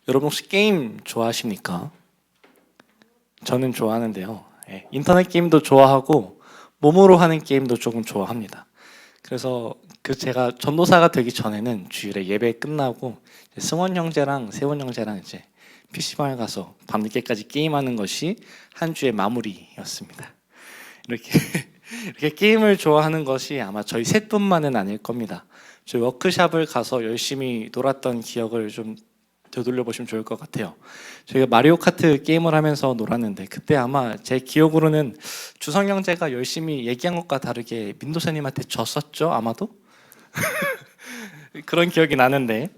여러분 혹시 게임 좋아하십니까? 저는 좋아하는데요. 인터넷 게임도 좋아하고 몸으로 하는 게임도 조금 좋아합니다. 그래서 제가 전도사가 되기 전에는 주일에 예배 끝나고 승원 형제랑 세원 형제랑 이제 PC방에 가서 밤늦게까지 게임하는 것이 한 주의 마무리였습니다. 이렇게 이렇게 게임을 좋아하는 것이 아마 저희 셋뿐만은 아닐 겁니다. 저희 워크샵을 가서 열심히 놀았던 기억을 좀 되돌려 보시면 좋을 것 같아요. 저희가 마리오 카트 게임을 하면서 놀았는데 그때 아마 제 기억으로는 주성 형제가 열심히 얘기한 것과 다르게 민도사님한테 졌었죠, 아마도? 그런 기억이 나는데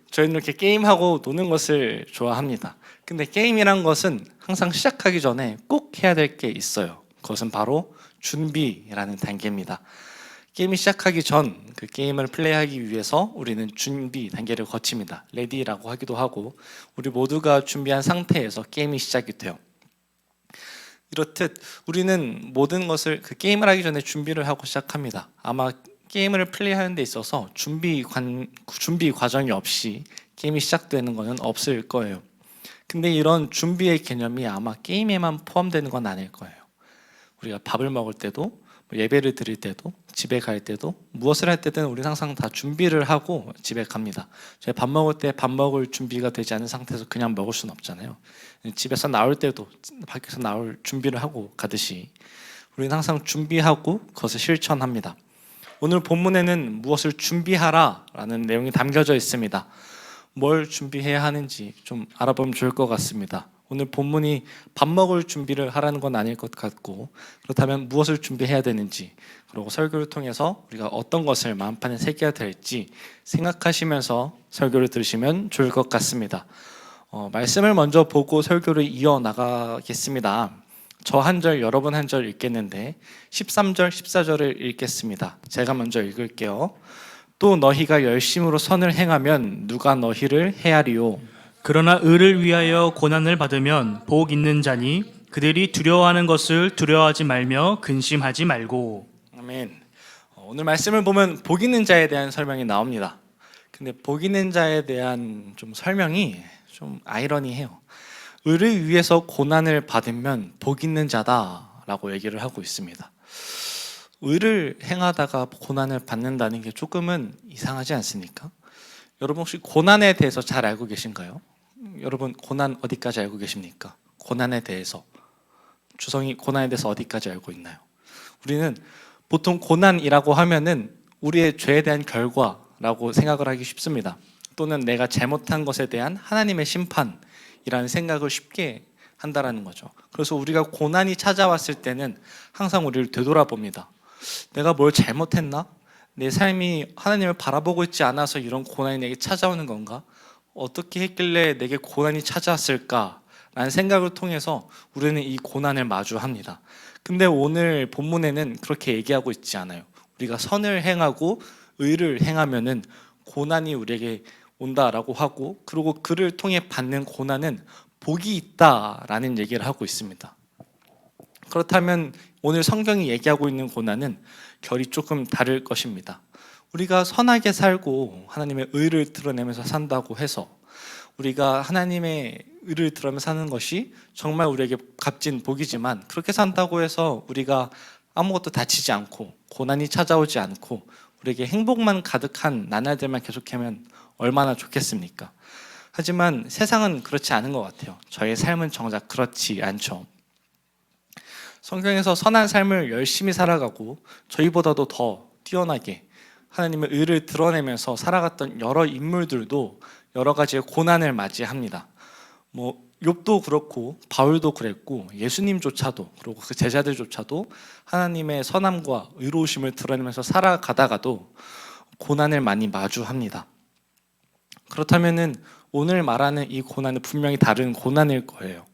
저희는 이렇게 게임하고 노는 것을 좋아합니다. 근데 게임이란 것은 항상 시작하기 전에 꼭 해야 될 게 있어요. 그것은 바로 준비라는 단계입니다. 게임이 시작하기 전 그 게임을 플레이하기 위해서 우리는 준비 단계를 거칩니다. 레디라고 하기도 하고 우리 모두가 준비한 상태에서 게임이 시작이 돼요. 이렇듯 우리는 모든 것을 그 게임을 하기 전에 준비를 하고 시작합니다. 아마 게임을 플레이하는 데 있어서 준비 과정이 없이 게임이 시작되는 것은 없을 거예요. 근데 이런 준비의 개념이 아마 게임에만 포함되는 건 아닐 거예요. 우리가 밥을 먹을 때도 예배를 드릴 때도 집에 갈 때도 무엇을 할 때든 우리는 항상 다 준비를 하고 집에 갑니다. 제가 밥 먹을 때 밥 먹을 준비가 되지 않은 상태에서 그냥 먹을 수는 없잖아요. 집에서 나올 때도 밖에서 나올 준비를 하고 가듯이 우리는 항상 준비하고 그것을 실천합니다. 오늘 본문에는 무엇을 준비하라라는 내용이 담겨져 있습니다. 뭘 준비해야 하는지 좀 알아보면 좋을 것 같습니다. 오늘 본문이 밥 먹을 준비를 하라는 건 아닐 것 같고, 그렇다면 무엇을 준비해야 되는지, 그리고 설교를 통해서 우리가 어떤 것을 마음판에 새겨야 될지 생각하시면서 설교를 들으시면 좋을 것 같습니다. 말씀을 먼저 보고 설교를 이어나가겠습니다. 저 한 절, 여러분 한 절 읽겠는데 13절, 14절을 읽겠습니다. 제가 먼저 읽을게요. 또 너희가 열심으로 선을 행하면 누가 너희를 해하리요. 그러나 의를 위하여 고난을 받으면 복 있는 자니 그들이 두려워하는 것을 두려워하지 말며 근심하지 말고. 아멘. 오늘 말씀을 보면 복 있는 자에 대한 설명이 나옵니다. 근데 복 있는 자에 대한 좀 설명이 좀 아이러니해요. 의를 위해서 고난을 받으면 복 있는 자다라고 얘기를 하고 있습니다. 의를 행하다가 고난을 받는다는 게 조금은 이상하지 않습니까? 여러분 혹시 고난에 대해서 잘 알고 계신가요? 여러분 고난 어디까지 알고 계십니까? 고난에 대해서 주성이 고난에 대해서 어디까지 알고 있나요? 우리는 보통 고난이라고 하면은 우리의 죄에 대한 결과라고 생각을 하기 쉽습니다. 또는 내가 잘못한 것에 대한 하나님의 심판이라는 생각을 쉽게 한다라는 거죠. 그래서 우리가 고난이 찾아왔을 때는 항상 우리를 되돌아봅니다. 내가 뭘 잘못했나? 내 삶이 하나님을 바라보고 있지 않아서 이런 고난이 내게 찾아오는 건가? 어떻게 했길래 내게 고난이 찾아왔을까? 라는 생각을 통해서 우리는 이 고난을 마주합니다. 근데 오늘 본문에는 그렇게 얘기하고 있지 않아요. 우리가 선을 행하고 의를 행하면은 고난이 우리에게 온다라고 하고, 그리고 그를 통해 받는 고난은 복이 있다라는 얘기를 하고 있습니다. 그렇다면 오늘 성경이 얘기하고 있는 고난은 결이 조금 다를 것입니다. 우리가 선하게 살고 하나님의 의를 드러내면서 산다고 해서 우리가 하나님의 의를 드러내면서 사는 것이 정말 우리에게 값진 복이지만, 그렇게 산다고 해서 우리가 아무것도 다치지 않고 고난이 찾아오지 않고 우리에게 행복만 가득한 나날들만 계속하면 얼마나 좋겠습니까? 하지만 세상은 그렇지 않은 것 같아요. 저의 삶은 정작 그렇지 않죠. 성경에서 선한 삶을 열심히 살아가고 저희보다도 더 뛰어나게 하나님의 의를 드러내면서 살아갔던 여러 인물들도 여러 가지의 고난을 맞이합니다. 욥도 그렇고 바울도 그랬고 예수님조차도, 그리고 그 제자들조차도 하나님의 선함과 의로우심을 드러내면서 살아가다가도 고난을 많이 마주합니다. 그렇다면은 오늘 말하는 이 고난은 분명히 다른 고난일 거예요.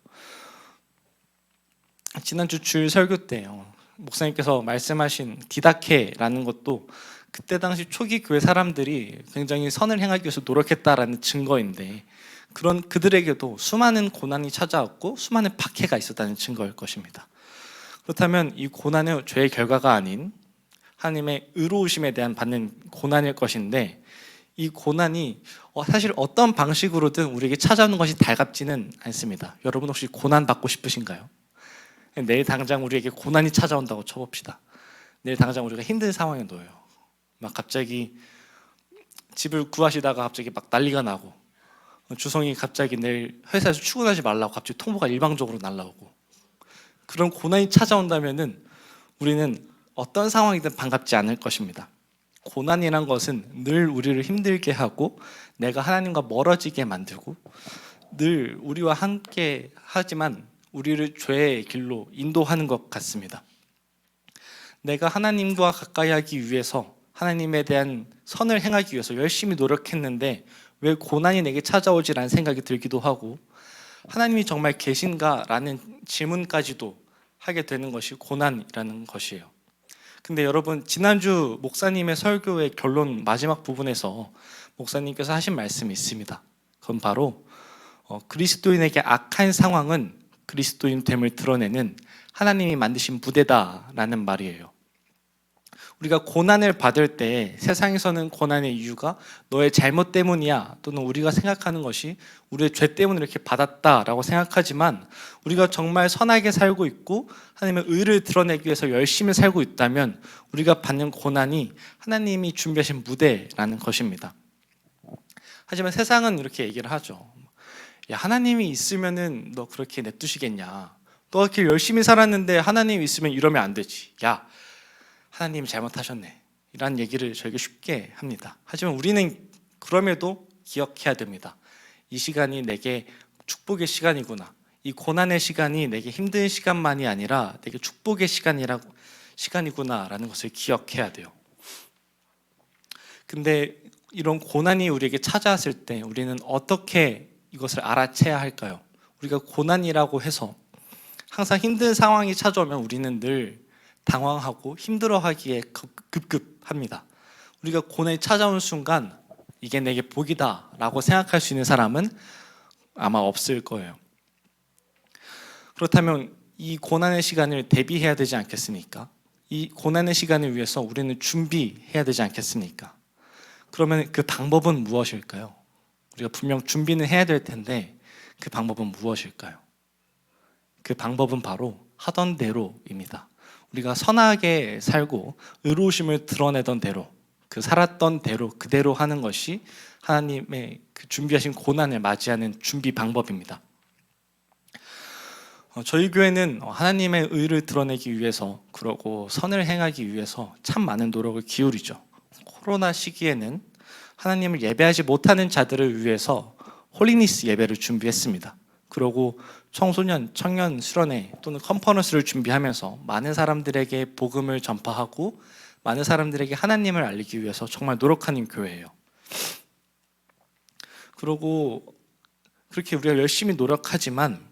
지난주 주일 설교 때요, 목사님께서 말씀하신 디다케라는 것도 그때 당시 초기 교회 사람들이 굉장히 선을 행하기 위해서 노력했다라는 증거인데, 그런 그들에게도 수많은 고난이 찾아왔고 수많은 박해가 있었다는 증거일 것입니다. 그렇다면 이 고난은 죄의 결과가 아닌 하나님의 의로우심에 대한 받는 고난일 것인데, 이 고난이 사실 어떤 방식으로든 우리에게 찾아오는 것이 달갑지는 않습니다. 여러분 혹시 고난 받고 싶으신가요? 내일 당장 우리에게 고난이 찾아온다고 쳐봅시다. 내일 당장 우리가 힘든 상황에 놓여요. 막 갑자기 집을 구하시다가 갑자기 막 난리가 나고, 주성이 갑자기 내일 회사에서 출근하지 말라고 갑자기 통보가 일방적으로 날라오고, 그런 고난이 찾아온다면은 우리는 어떤 상황이든 반갑지 않을 것입니다. 고난이란 것은 늘 우리를 힘들게 하고 내가 하나님과 멀어지게 만들고 늘 우리와 함께 하지만 우리를 죄의 길로 인도하는 것 같습니다. 내가 하나님과 가까이 하기 위해서, 하나님에 대한 선을 행하기 위해서 열심히 노력했는데 왜 고난이 내게 찾아오지라는 생각이 들기도 하고, 하나님이 정말 계신가? 라는 질문까지도 하게 되는 것이 고난이라는 것이에요. 근데 여러분, 지난주 목사님의 설교의 결론 마지막 부분에서 목사님께서 하신 말씀이 있습니다. 그건 바로 그리스도인에게 악한 상황은 그리스도인됨을 드러내는 하나님이 만드신 부대다라는 말이에요. 우리가 고난을 받을 때 세상에서는 고난의 이유가 너의 잘못 때문이야, 또는 우리가 생각하는 것이 우리의 죄 때문에 이렇게 받았다라고 생각하지만, 우리가 정말 선하게 살고 있고 하나님의 의를 드러내기 위해서 열심히 살고 있다면 우리가 받는 고난이 하나님이 준비하신 무대라는 것입니다. 하지만 세상은 이렇게 얘기를 하죠. 야, 하나님이 있으면은 너 그렇게 냅두시겠냐? 너 이렇게 열심히 살았는데 하나님이 있으면 이러면 안 되지. 야, 하나님 잘못하셨네, 이런 얘기를 저에게 쉽게 합니다. 하지만 우리는 그럼에도 기억해야 됩니다. 이 시간이 내게 축복의 시간이구나. 이 고난의 시간이 내게 힘든 시간만이 아니라 내게 축복의 시간이구나 라는 것을 기억해야 돼요. 근데 이런 고난이 우리에게 찾아왔을 때 우리는 어떻게 이것을 알아채야 할까요? 우리가 고난이라고 해서 항상 힘든 상황이 찾아오면 우리는 늘 당황하고 힘들어하기에 급급합니다. 우리가 고난이 찾아오는 순간 이게 내게 복이다 라고 생각할 수 있는 사람은 아마 없을 거예요. 그렇다면 이 고난의 시간을 대비해야 되지 않겠습니까? 이 고난의 시간을 위해서 우리는 준비해야 되지 않겠습니까? 그러면 그 방법은 무엇일까요? 우리가 분명 준비는 해야 될 텐데 그 방법은 무엇일까요? 그 방법은 바로 하던 대로입니다. 우리가 선하게 살고 의로우심을 드러내던 대로, 그 살았던 대로 그대로 하는 것이 하나님의 그 준비하신 고난을 맞이하는 준비 방법입니다. 저희 교회는 하나님의 의를 드러내기 위해서, 그러고 선을 행하기 위해서 참 많은 노력을 기울이죠. 코로나 시기에는 하나님을 예배하지 못하는 자들을 위해서 홀리니스 예배를 준비했습니다. 그리고 청소년, 청년 수련회 또는 컨퍼런스를 준비하면서 많은 사람들에게 복음을 전파하고 많은 사람들에게 하나님을 알리기 위해서 정말 노력하는 교회예요. 그리고 그렇게 우리가 열심히 노력하지만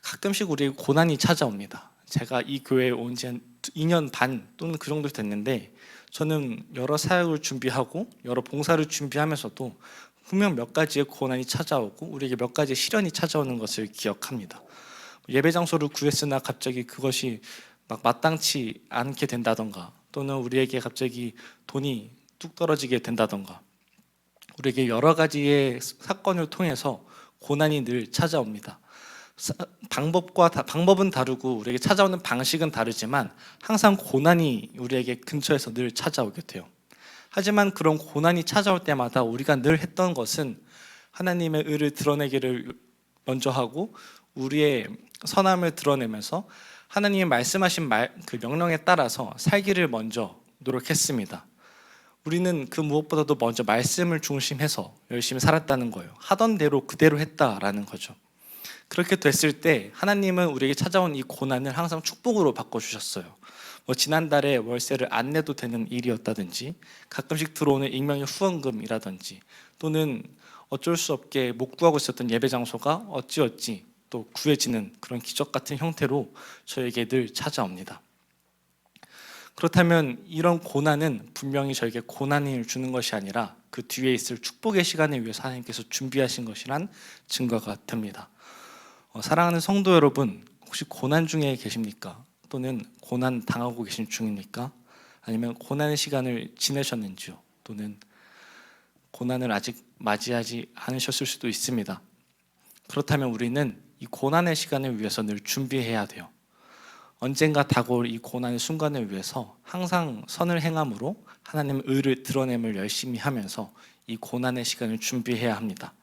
가끔씩 우리에게 고난이 찾아옵니다. 제가 이 교회에 온 지 한 2년 반 또는 그 정도 됐는데, 저는 여러 사역을 준비하고 여러 봉사를 준비하면서도 분명 몇 가지의 고난이 찾아오고 우리에게 몇 가지의 시련이 찾아오는 것을 기억합니다. 예배 장소를 구했으나 갑자기 그것이 막 마땅치 않게 된다던가, 또는 우리에게 갑자기 돈이 뚝 떨어지게 된다던가, 우리에게 여러 가지의 사건을 통해서 고난이 늘 찾아옵니다. 방법은 다르고 우리에게 찾아오는 방식은 다르지만 항상 고난이 우리에게 근처에서 늘 찾아오게 돼요. 하지만 그런 고난이 찾아올 때마다 우리가 늘 했던 것은 하나님의 의를 드러내기를 먼저 하고 우리의 선함을 드러내면서 하나님이 말씀하신 그 명령에 따라서 살기를 먼저 노력했습니다. 우리는 그 무엇보다도 먼저 말씀을 중심해서 열심히 살았다는 거예요. 하던 대로 그대로 했다라는 거죠. 그렇게 됐을 때 하나님은 우리에게 찾아온 이 고난을 항상 축복으로 바꿔주셨어요. 지난달에 월세를 안 내도 되는 일이었다든지, 가끔씩 들어오는 익명의 후원금이라든지, 또는 어쩔 수 없게 못 구하고 있었던 예배 장소가 어찌어찌 또 구해지는 그런 기적 같은 형태로 저에게 늘 찾아옵니다. 그렇다면 이런 고난은 분명히 저에게 고난을 주는 것이 아니라 그 뒤에 있을 축복의 시간을 위해서 하나님께서 준비하신 것이란 증거가 됩니다. 사랑하는 성도 여러분, 혹시 고난 중에 계십니까? 또는 고난 당하고 계신 중입니까? 아니면 고난의 시간을 지내셨는지요? 또는 고난을 아직 맞이하지 않으셨을 수도 있습니다. 그렇다면 우리는 이 고난의 시간을 위해서 늘 준비해야 돼요. 언젠가 다가올 이 고난의 순간을 위해서 항상 선을 행함으로 하나님의 의를 드러냄을 열심히 하면서 이 고난의 시간을 준비해야 합니다.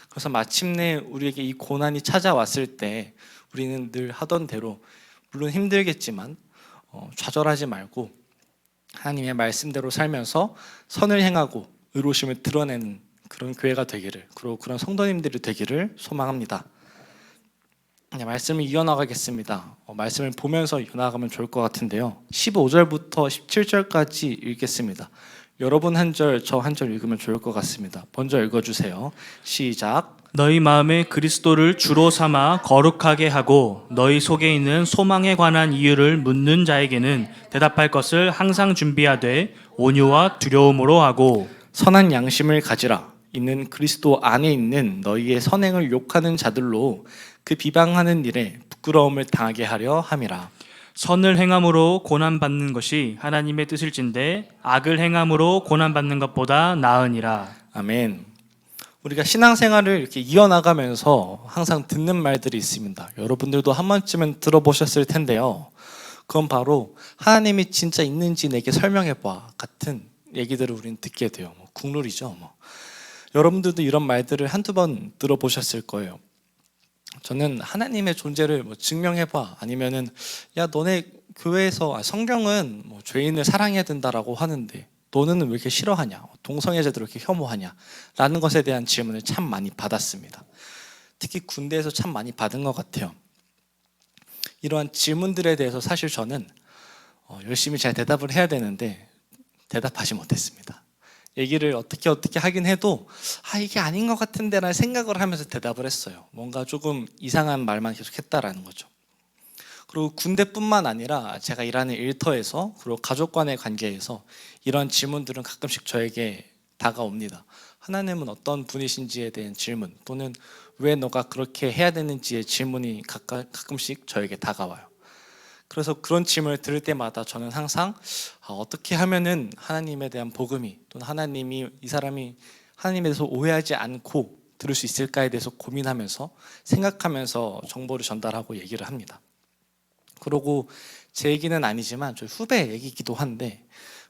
그래서 마침내 우리에게 이 고난이 찾아왔을 때 우리는 늘 하던 대로 물론 힘들겠지만 좌절하지 말고 하나님의 말씀대로 살면서 선을 행하고 의로우심을 드러내는 그런 교회가 되기를, 그리고 그런 성도님들이 되기를 소망합니다. 말씀을 이어나가겠습니다. 말씀을 보면서 이어나가면 좋을 것 같은데요. 15절부터 17절까지 읽겠습니다. 여러분 한 절, 저 한 절 읽으면 좋을 것 같습니다. 먼저 읽어주세요. 시작. 너희 마음에 그리스도를 주로 삼아 거룩하게 하고 너희 속에 있는 소망에 관한 이유를 묻는 자에게는 대답할 것을 항상 준비하되 온유와 두려움으로 하고 선한 양심을 가지라. 이는 그리스도 안에 있는 너희의 선행을 욕하는 자들로 그 비방하는 일에 부끄러움을 당하게 하려 함이라. 선을 행함으로 고난받는 것이 하나님의 뜻일진데 악을 행함으로 고난받는 것보다 나으니라. 아멘. 우리가 신앙생활을 이렇게 이어나가면서 항상 듣는 말들이 있습니다. 여러분들도 한 번쯤은 들어보셨을 텐데요. 그건 바로 하나님이 진짜 있는지 내게 설명해봐 같은 얘기들을 우리는 듣게 돼요. 국룰이죠. 여러분들도 이런 말들을 한두 번 들어보셨을 거예요. 저는 하나님의 존재를 증명해봐, 아니면은 야 너네 교회에서 성경은 죄인을 사랑해야 된다라고 하는데 너는 왜 이렇게 싫어하냐, 동성애자들을 이렇게 혐오하냐 라는 것에 대한 질문을 참 많이 받았습니다. 특히 군대에서 참 많이 받은 것 같아요. 이러한 질문들에 대해서 사실 저는 열심히 잘 대답을 해야 되는데 대답하지 못했습니다. 얘기를 어떻게 하긴 해도 이게 아닌 것 같은데 라는 생각을 하면서 대답을 했어요. 뭔가 조금 이상한 말만 계속 했다라는 거죠. 그리고 군대뿐만 아니라 제가 일하는 일터에서, 그리고 가족 간의 관계에서 이런 질문들은 가끔씩 저에게 다가옵니다. 하나님은 어떤 분이신지에 대한 질문, 또는 왜 너가 그렇게 해야 되는지의 질문이 가끔씩 저에게 다가와요. 그래서 그런 질문을 들을 때마다 저는 항상 어떻게 하면은 하나님에 대한 복음이, 또는 하나님이 이 사람이 하나님에 대해서 오해하지 않고 들을 수 있을까에 대해서 고민하면서 생각하면서 정보를 전달하고 얘기를 합니다. 그리고 제 얘기는 아니지만 저희 후배 얘기이기도 한데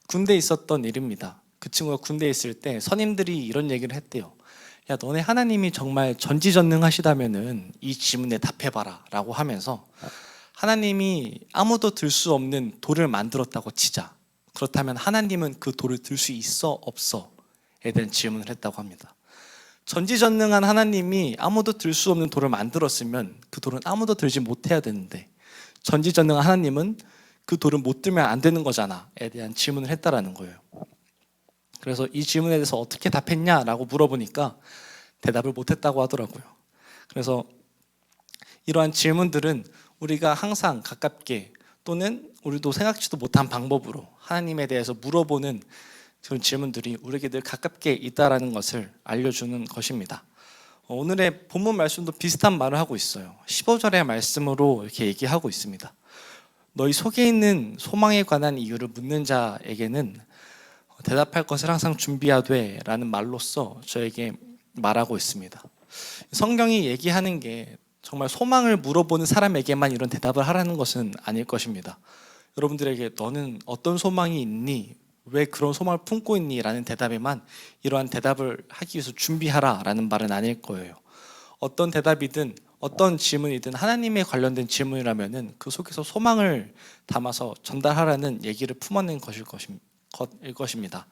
군대에 있었던 일입니다. 그 친구가 군대에 있을 때 선임들이 이런 얘기를 했대요. 야 너네 하나님이 정말 전지전능하시다면은 이 질문에 답해봐라 라고 하면서 하나님이 아무도 들 수 없는 돌을 만들었다고 치자. 그렇다면 하나님은 그 돌을 들 수 있어 없어에 대한 질문을 했다고 합니다. 전지전능한 하나님이 아무도 들 수 없는 돌을 만들었으면 그 돌은 아무도 들지 못해야 되는데 전지전능한 하나님은 그 돌을 못 들면 안 되는 거잖아에 대한 질문을 했다라는 거예요. 그래서 이 질문에 대해서 어떻게 답했냐라고 물어보니까 대답을 못했다고 하더라고요. 그래서 이러한 질문들은 우리가 항상 가깝게, 또는 우리도 생각지도 못한 방법으로 하나님에 대해서 물어보는 그런 질문들이 우리에게 늘 가깝게 있다라는 것을 알려주는 것입니다. 오늘의 본문 말씀도 비슷한 말을 하고 있어요. 15절의 말씀으로 이렇게 얘기하고 있습니다. 너희 속에 있는 소망에 관한 이유를 묻는 자에게는 대답할 것을 항상 준비하되 라는 말로써 저에게 말하고 있습니다. 성경이 얘기하는 게 정말 소망을 물어보는 사람에게만 이런 대답을 하라는 것은 아닐 것입니다. 여러분들에게 너는 어떤 소망이 있니? 왜 그런 소망을 품고 있니? 라는 대답에만 이러한 대답을 하기 위해서 준비하라 라는 말은 아닐 거예요. 어떤 대답이든 어떤 질문이든 하나님에 관련된 질문이라면 그 속에서 소망을 담아서 전달하라는 얘기를 품어낸 것일 것입니다.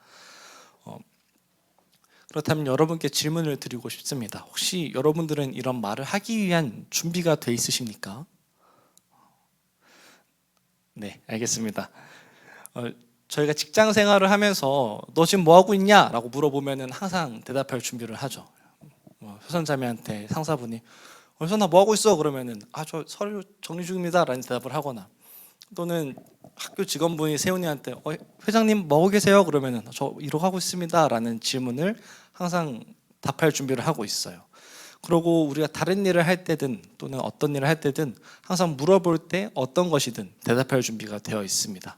그렇다면 여러분께 질문을 드리고 싶습니다. 혹시 여러분들은 이런 말을 하기 위한 준비가 돼 있으십니까? 네, 알겠습니다. 저희가 직장 생활을 하면서 너 지금 뭐 하고 있냐? 라고 물어보면 항상 대답할 준비를 하죠. 효선자매한테 상사분이 효선아 뭐 하고 있어? 그러면은 저 서류 정리 중입니다 라는 대답을 하거나, 또는 학교 직원분이 세훈이한테 회장님 뭐 하고 계세요? 그러면은 저 이러고 하고 있습니다 라는 질문을 항상 답할 준비를 하고 있어요. 그리고 우리가 다른 일을 할 때든 또는 어떤 일을 할 때든 항상 물어볼 때 어떤 것이든 대답할 준비가 되어 있습니다.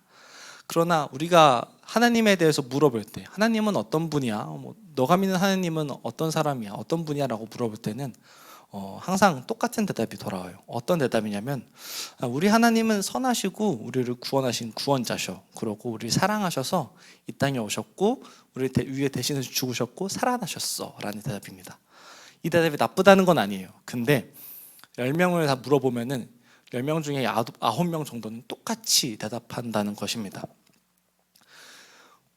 그러나 우리가 하나님에 대해서 물어볼 때 하나님은 어떤 분이야? 너가 믿는 하나님은 어떤 사람이야? 어떤 분이야? 라고 물어볼 때는 항상 똑같은 대답이 돌아와요. 어떤 대답이냐면 우리 하나님은 선하시고 우리를 구원하신 구원자셔. 그러고 우리를 사랑하셔서 이 땅에 오셨고 우리 위에 대신해서 죽으셨고 살아나셨어 라는 대답입니다. 이 대답이 나쁘다는 건 아니에요. 근데 10명을 다 물어보면은 10명 중에 9명 정도는 똑같이 대답한다는 것입니다.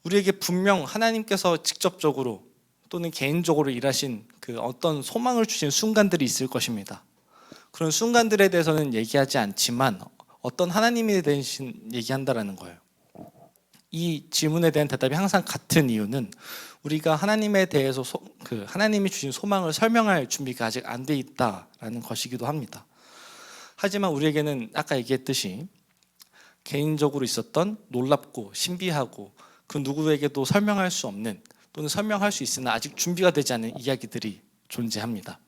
우리에게 분명 하나님께서 직접적으로 또는 개인적으로 일하신 그 어떤 소망을 주신 순간들이 있을 것입니다. 그런 순간들에 대해서는 얘기하지 않지만 어떤 하나님에 대신 얘기한다라는 거예요. 이 질문에 대한 대답이 항상 같은 이유는 우리가 하나님에 대해서 하나님이 주신 소망을 설명할 준비가 아직 안 돼 있다라는 것이기도 합니다. 하지만 우리에게는 아까 얘기했듯이 개인적으로 있었던 놀랍고 신비하고 그 누구에게도 설명할 수 없는 또는 설명할 수 있으나 아직 준비가 되지 않은 이야기들이 존재합니다.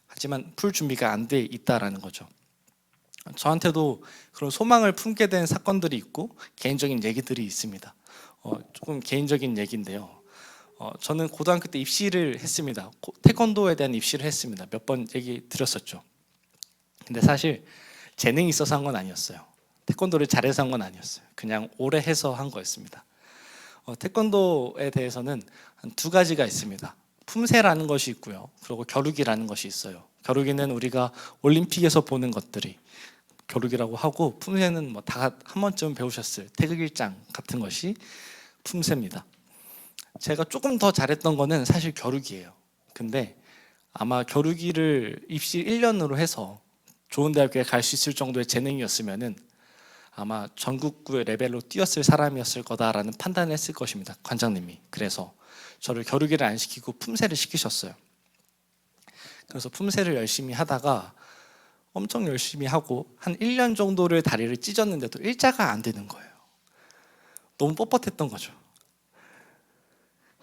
하지만 풀 준비가 안 돼 있다라는 거죠. 저한테도 그런 소망을 품게 된 사건들이 있고 개인적인 얘기들이 있습니다. 조금 개인적인 얘기인데요. 저는 고등학교 때 입시를 했습니다. 태권도에 대한 입시를 했습니다. 몇 번 얘기 드렸었죠. 근데 사실 재능이 있어서 한 건 아니었어요. 태권도를 잘해서 한 건 아니었어요. 그냥 오래 해서 한 거였습니다. 태권도에 대해서는 한 2가지가 있습니다. 품새라는 것이 있고요. 그리고 겨루기라는 것이 있어요. 겨루기는 우리가 올림픽에서 보는 것들이 겨루기라고 하고, 품새는 뭐 다 한 번쯤 배우셨을 태극일장 같은 것이 품새입니다. 제가 조금 더 잘했던 거는 사실 겨루기예요. 근데 아마 겨루기를 입시 1년으로 해서 좋은 대학교에 갈 수 있을 정도의 재능이었으면은 아마 전국구의 레벨로 뛰었을 사람이었을 거다라는 판단을 했을 것입니다. 관장님이. 그래서 저를 겨루기를 안 시키고 품새를 시키셨어요. 그래서 품새를 열심히 하다가 엄청 열심히 하고 한 1년 정도를 다리를 찢었는데도 일자가 안 되는 거예요. 너무 뻣뻣했던 거죠.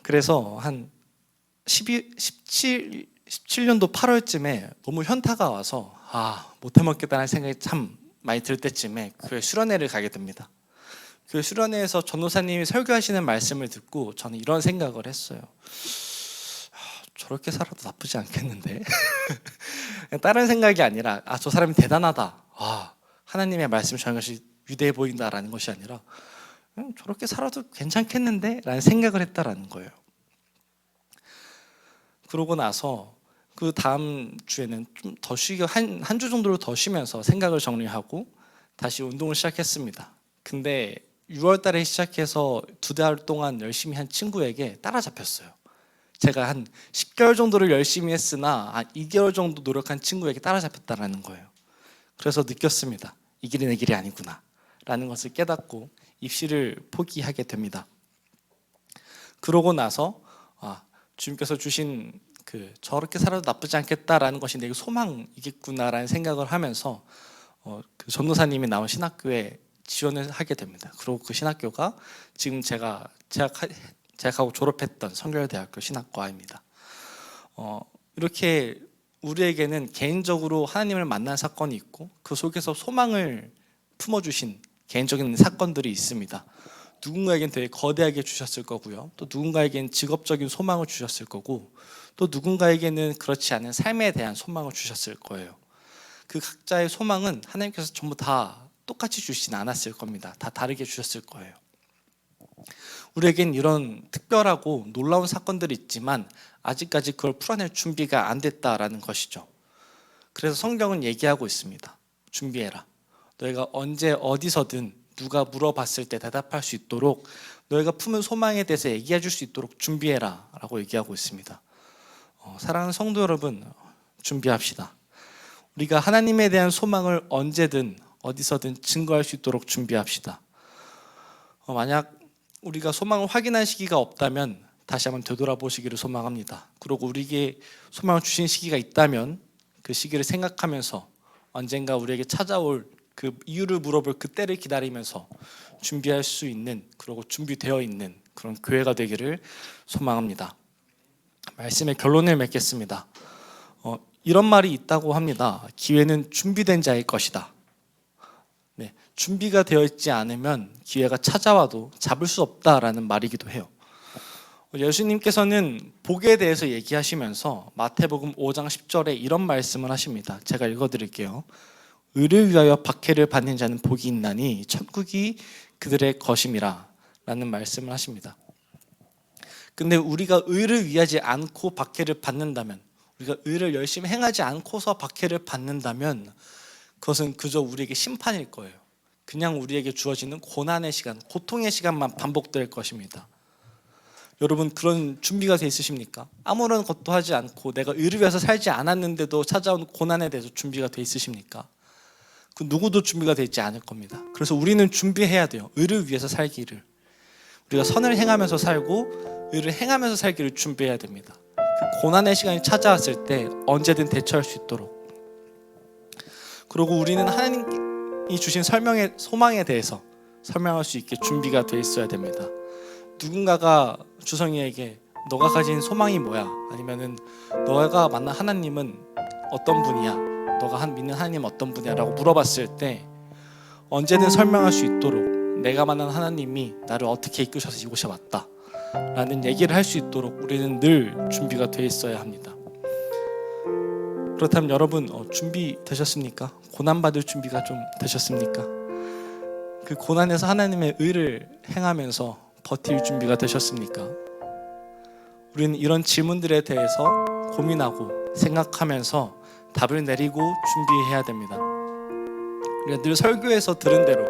그래서 한 17년도 8월쯤에 너무 현타가 와서 못 해먹겠다는 생각이 참 많이 들 때쯤에 교회 수련회를 가게 됩니다. 교회 수련회에서 전도사님이 설교하시는 말씀을 듣고 저는 이런 생각을 했어요. 저렇게 살아도 나쁘지 않겠는데? 다른 생각이 아니라 저 사람이 대단하다. 하나님의 말씀이 저런 것이 위대해 보인다라는 것이 아니라 저렇게 살아도 괜찮겠는데? 라는 생각을 했다라는 거예요. 그러고 나서 그 다음 주에는 좀 더 쉬고 한 주 정도를 더 쉬면서 생각을 정리하고 다시 운동을 시작했습니다. 근데 6월 달에 시작해서 2달 동안 열심히 한 친구에게 따라잡혔어요. 제가 한 10개월 정도를 열심히 했으나 한 2개월 정도 노력한 친구에게 따라잡혔다라는 거예요. 그래서 느꼈습니다. 이 길이 내 길이 아니구나 라는 것을 깨닫고 입시를 포기하게 됩니다. 그러고 나서 주님께서 주신 저렇게 살아도 나쁘지 않겠다라는 것이 내 소망이겠구나라는 생각을 하면서 그 전도사님이 나온 신학교에 지원을 하게 됩니다. 그리고 그 신학교가 지금 제가 재학하고 졸업했던 성결대학교 신학과입니다. 이렇게 우리에게는 개인적으로 하나님을 만난 사건이 있고 그 속에서 소망을 품어주신 개인적인 사건들이 있습니다. 누군가에겐 되게 거대하게 주셨을 거고요. 또 누군가에겐 직업적인 소망을 주셨을 거고 또 누군가에게는 그렇지 않은 삶에 대한 소망을 주셨을 거예요. 그 각자의 소망은 하나님께서 전부 다 똑같이 주시진 않았을 겁니다. 다 다르게 주셨을 거예요. 우리에겐 이런 특별하고 놀라운 사건들이 있지만 아직까지 그걸 풀어낼 준비가 안 됐다라는 것이죠. 그래서 성경은 얘기하고 있습니다. 준비해라. 너희가 언제 어디서든 누가 물어봤을 때 대답할 수 있도록 너희가 품은 소망에 대해서 얘기해 줄 수 있도록 준비해라 라고 얘기하고 있습니다. 사랑하는 성도 여러분, 준비합시다. 우리가 하나님에 대한 소망을 언제든 어디서든 증거할 수 있도록 준비합시다. 만약 우리가 소망을 확인할 시기가 없다면 다시 한번 되돌아보시기를 소망합니다. 그리고 우리에게 소망을 주신 시기가 있다면 그 시기를 생각하면서 언젠가 우리에게 찾아올 그 이유를 물어볼 그때를 기다리면서 준비할 수 있는, 그리고 준비되어 있는 그런 교회가 되기를 소망합니다. 말씀의 결론을 맺겠습니다. 이런 말이 있다고 합니다. 기회는 준비된 자의 것이다. 네, 준비가 되어 있지 않으면 기회가 찾아와도 잡을 수 없다라는 말이기도 해요. 예수님께서는 복에 대해서 얘기하시면서 마태복음 5장 10절에 이런 말씀을 하십니다. 제가 읽어드릴게요. 의를 위하여 박해를 받는 자는 복이 있나니 천국이 그들의 것임이라 라는 말씀을 하십니다. 근데 우리가 의를 위하지 않고 박해를 받는다면, 우리가 의를 열심히 행하지 않고서 박해를 받는다면 그것은 그저 우리에게 심판일 거예요. 그냥 우리에게 주어지는 고난의 시간, 고통의 시간만 반복될 것입니다. 여러분, 그런 준비가 돼 있으십니까? 아무런 것도 하지 않고 내가 의를 위해서 살지 않았는데도 찾아온 고난에 대해서 준비가 돼 있으십니까? 그 누구도 준비가 되어 있지 않을 겁니다. 그래서 우리는 준비해야 돼요. 의를 위해서 살기를. 우리가 선을 행하면서 살고 의를 행하면서 살기를 준비해야 됩니다. 그 고난의 시간이 찾아왔을 때 언제든 대처할 수 있도록. 그리고 우리는 하나님이 주신 소망에 대해서 설명할 수 있게 준비가 되어 있어야 됩니다. 누군가가 주성이에게 너가 가진 소망이 뭐야? 아니면은 너가 만난 하나님은 어떤 분이야? 너가 믿는 하나님 어떤 분이야? 라고 물어봤을 때 언제든 설명할 수 있도록 내가 만난 하나님이 나를 어떻게 이끄셔서 이곳에 왔다 라는 얘기를 할 수 있도록 우리는 늘 준비가 되어 있어야 합니다. 그렇다면 여러분 준비되셨습니까? 고난받을 준비가 좀 되셨습니까? 그 고난에서 하나님의 의를 행하면서 버틸 준비가 되셨습니까? 우리는 이런 질문들에 대해서 고민하고 생각하면서 답을 내리고 준비해야 됩니다. 우리가 늘 설교에서 들은 대로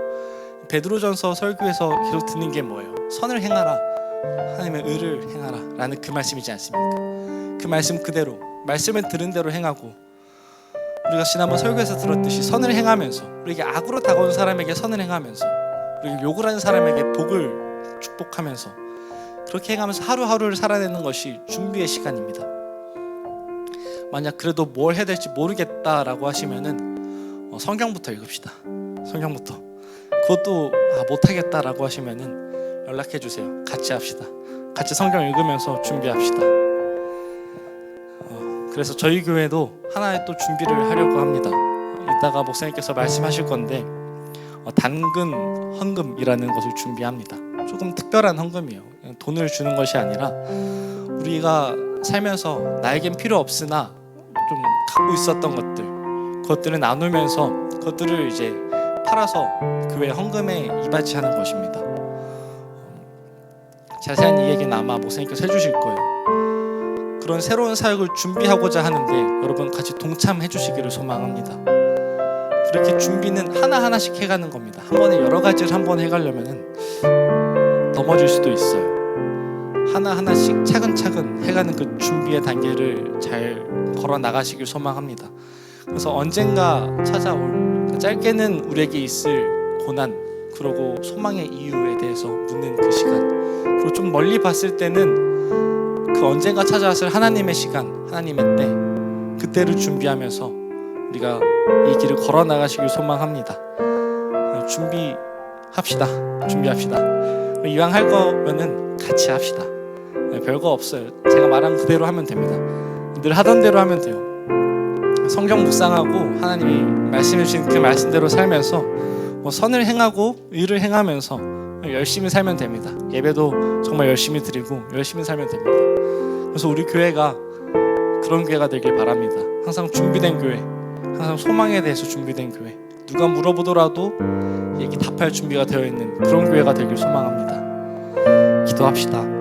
베드로전서 설교에서 계속 듣는 게 뭐예요? 선을 행하라, 하나님의 의를 행하라 라는 그 말씀이지 않습니까? 그 말씀 그대로, 말씀을 들은 대로 행하고, 우리가 지난번 설교에서 들었듯이 선을 행하면서, 우리에게 악으로 다가온 사람에게 선을 행하면서, 우리에게 욕을 하는 사람에게 복을 축복하면서, 그렇게 행하면서 하루하루를 살아내는 것이 준비의 시간입니다. 만약 그래도 뭘 해야 될지 모르겠다라고 하시면은 성경부터 읽읍시다. 성경부터. 그것도 못하겠다라고 하시면은 연락해 주세요. 같이 합시다. 같이 성경 읽으면서 준비합시다. 그래서 저희 교회도 하나의 또 준비를 하려고 합니다. 이따가 목사님께서 말씀하실 건데 단근 헌금이라는 것을 준비합니다. 조금 특별한 헌금이에요. 그냥 돈을 주는 것이 아니라 우리가 살면서 나에겐 필요 없으나 좀 갖고 있었던 그것들을 나누면서 그것들을 이제 팔아서 교회 헌금에 이바지하는 것입니다. 자세한 이 얘기는 아마 목사님께서 해주실 거예요. 그런 새로운 사역을 준비하고자 하는데 여러분 같이 동참해 주시기를 소망합니다. 그렇게 준비는 하나하나씩 해가는 겁니다. 한 번에 여러 가지를 한 번 해가려면 넘어질 수도 있어요. 하나하나씩 차근차근 해가는 그 준비의 단계를 잘 걸어 나가시길 소망합니다. 그래서 언젠가 찾아올, 짧게는 우리에게 있을 고난, 그리고 소망의 이유에 대해서 묻는 그 시간, 그리고 좀 멀리 봤을 때는 그 언젠가 찾아왔을 하나님의 시간, 하나님의 때, 그때를 준비하면서 우리가 이 길을 걸어 나가시길 소망합니다. 준비합시다. 이왕 할 거면은 같이 합시다. 별거 없어요. 제가 말한 그대로 하면 됩니다. 늘 하던 대로 하면 돼요. 성경 묵상하고 하나님이 말씀해 주신 그 말씀대로 살면서 선을 행하고 의를 행하면서 열심히 살면 됩니다. 예배도 정말 열심히 드리고 열심히 살면 됩니다. 그래서 우리 교회가 그런 교회가 되길 바랍니다. 항상 준비된 교회, 항상 소망에 대해서 준비된 교회, 누가 물어보더라도 얘기 답할 준비가 되어 있는 그런 교회가 되길 소망합니다. 기도합시다.